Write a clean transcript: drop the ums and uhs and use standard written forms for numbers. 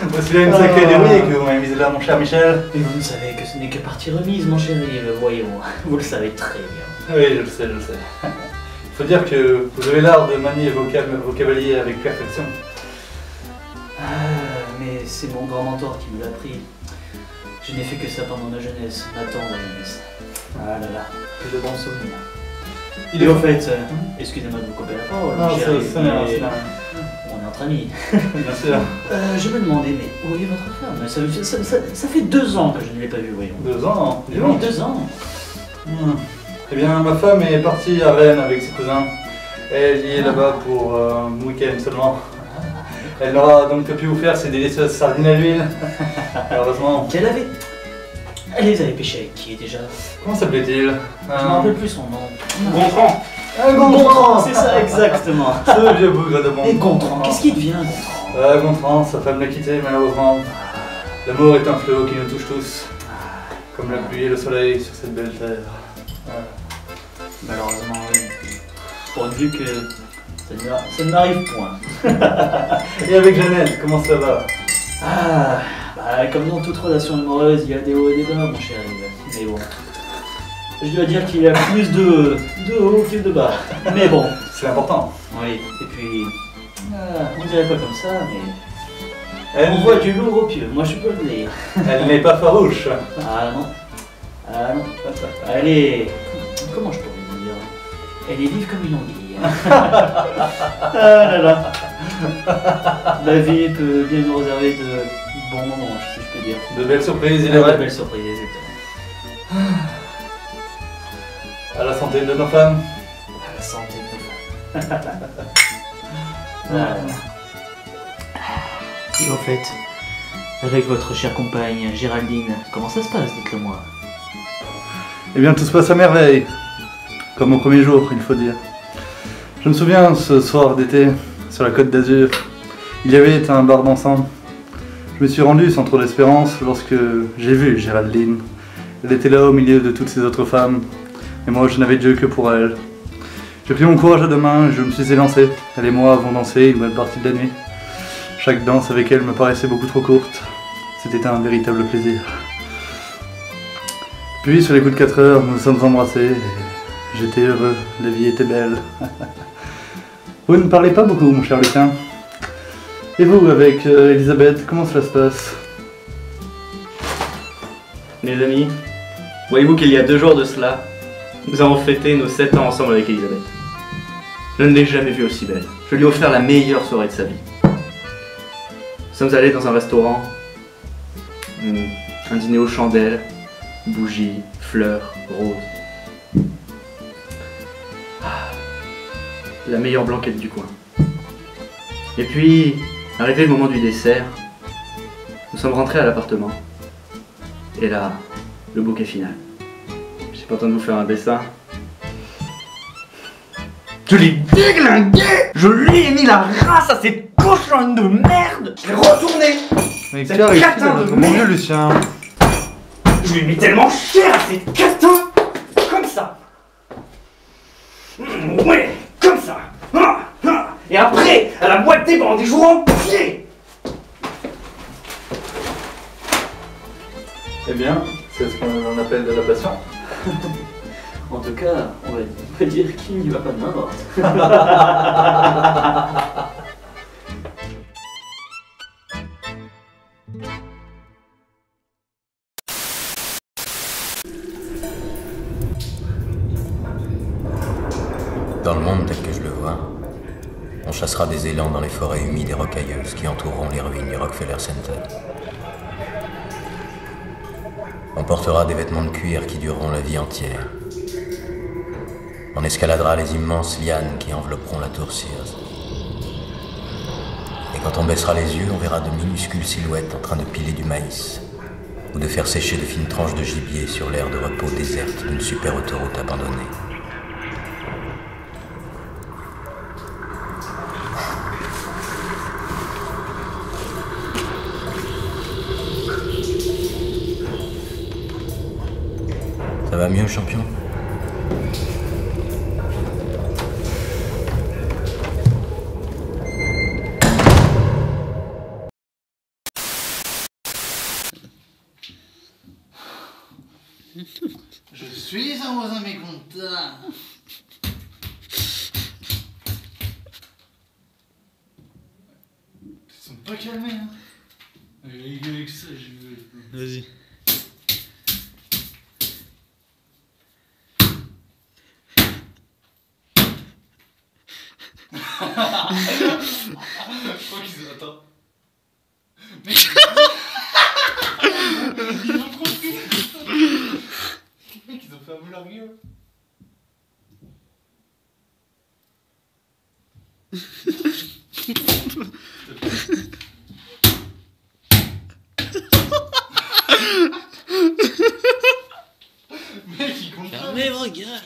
Voici là une sacrée débrouille que vous m'avez mise là, mon cher Michel. Et vous ne savez que ce n'est que partie remise, mon chéri, voyons. Vous le savez très bien. Oui, je le sais, je le sais. Il faut dire que vous avez l'art de manier vos cavaliers avec perfection. Mais c'est mon grand mentor qui me l'a appris. Je n'ai fait que ça pendant ma jeunesse, ma tendre jeunesse. Ah là là, que de bons souvenirs. Et au fait, excusez-moi de vous couper la parole, Non, mon chéri, c'est rien. on est entre amis. Bien sûr. Je me demandais, mais où est votre femme? Ça fait 2 ans que je ne l'ai pas vue, voyons. 2 ans, dis Oui, donc. 2 ans. Eh bien, ma femme est partie à Rennes avec ses cousins. Elle y est là-bas pour un week-end seulement. Elle n'aura donc que pu vous faire ces délicieuses sardines à l'huile. Heureusement. Elle les avait pêchés avec qui déjà? Comment s'appelait-il? Je ne me rappelle plus son nom. Gontran. Gontran, c'est ça exactement. Ce vieux bougre de bon. Et Gontran, qu'est-ce qui devient Gontran? Gontran, sa femme l'a quitté malheureusement. L'amour est un fléau qui nous touche tous. Comme la pluie et le soleil sur cette belle terre. Malheureusement, oui. Pourvu que ça ne m'arrive point. Et avec Jeannette, comment ça va? Comme dans toute relation amoureuse, il y a des hauts et des bas, mon chéri. Mais bon, je dois dire qu'il y a plus de hauts que de bas. Mais bon. C'est important. Oui, et puis, on dirait pas comme ça, mais Elle on voit du lourd au pieu, moi je peux le dire. Elle n'est pas farouche. Ah non. Elle est... Comment je pourrais dire? Elle est vive comme une anguille. Ah là là. La vie peut bien nous réserver de bons moments, si je peux dire. De belles surprises, il est De vrai. belles surprises, exactement. À la santé de nos femmes. À la santé de nos femmes. Et au fait, avec votre chère compagne Géraldine, comment ça se passe, dites-le moi? Eh bien, tout se passe à merveille. Comme au premier jour, il faut dire. Je me souviens, ce soir d'été, sur la côte d'Azur, il y avait un bar dansant. Je me suis rendu sans trop d'espérance lorsque j'ai vu Géraldine. Elle était là au milieu de toutes ces autres femmes, et moi je n'avais Dieu que pour elle. J'ai pris mon courage à deux mains et je me suis élancé. Elle et moi avons dansé une bonne partie de la nuit. Chaque danse avec elle me paraissait beaucoup trop courte. C'était un véritable plaisir. Puis sur les coups de 4 heures, nous nous sommes embrassés et j'étais heureux, la vie était belle. Vous ne parlez pas beaucoup, mon cher Lucien. Et vous, avec Elisabeth, comment cela se passe? Mes amis, voyez-vous qu'il y a 2 jours de cela, nous avons fêté nos 7 ans ensemble avec Elisabeth. Je ne l'ai jamais vue aussi belle. Je lui ai offert la meilleure soirée de sa vie. Nous sommes allés dans un restaurant, un dîner aux chandelles, bougies, fleurs, roses. La meilleure blanquette du coin. Et puis, arrivé le moment du dessert, nous sommes rentrés à l'appartement. Et là, le bouquet final. J'ai pas le temps de vous faire un dessin. Je l'ai déglingué! Je lui ai mis la race à cette cochonne de merde! Je l'ai retourné! Mais Cette qu'arrive-t-il à catin de votre mon merde. Dieu, Lucien? Je lui ai mis tellement cher à cette catin! Comme ça! Ouais! Comme ça! Et après, elle a boité pendant des jours entiers! Eh bien, c'est ce qu'on appelle de la passion. En tout cas, on va dire qu'il n'y va pas de main morte. Dans le monde tel que je le vois, on chassera des élans dans les forêts humides et rocailleuses qui entoureront les ruines du Rockefeller Center. On portera des vêtements de cuir qui dureront la vie entière. On escaladera les immenses lianes qui envelopperont la tour Sears. Et quand on baissera les yeux, on verra de minuscules silhouettes en train de piler du maïs ou de faire sécher de fines tranches de gibier sur l'aire de repos déserte d'une super autoroute abandonnée. Ça va mieux, champion? Je suis un voisin mécontent. Ils sont pas calmés, hein. Avec ça, je veux. Vas-y. Je crois qu'ils ont... Attends. Mec, ils ont trop de... Mec, ils ont fermé leur gueule. Mec, ils comprennent. Fermez vos gueules.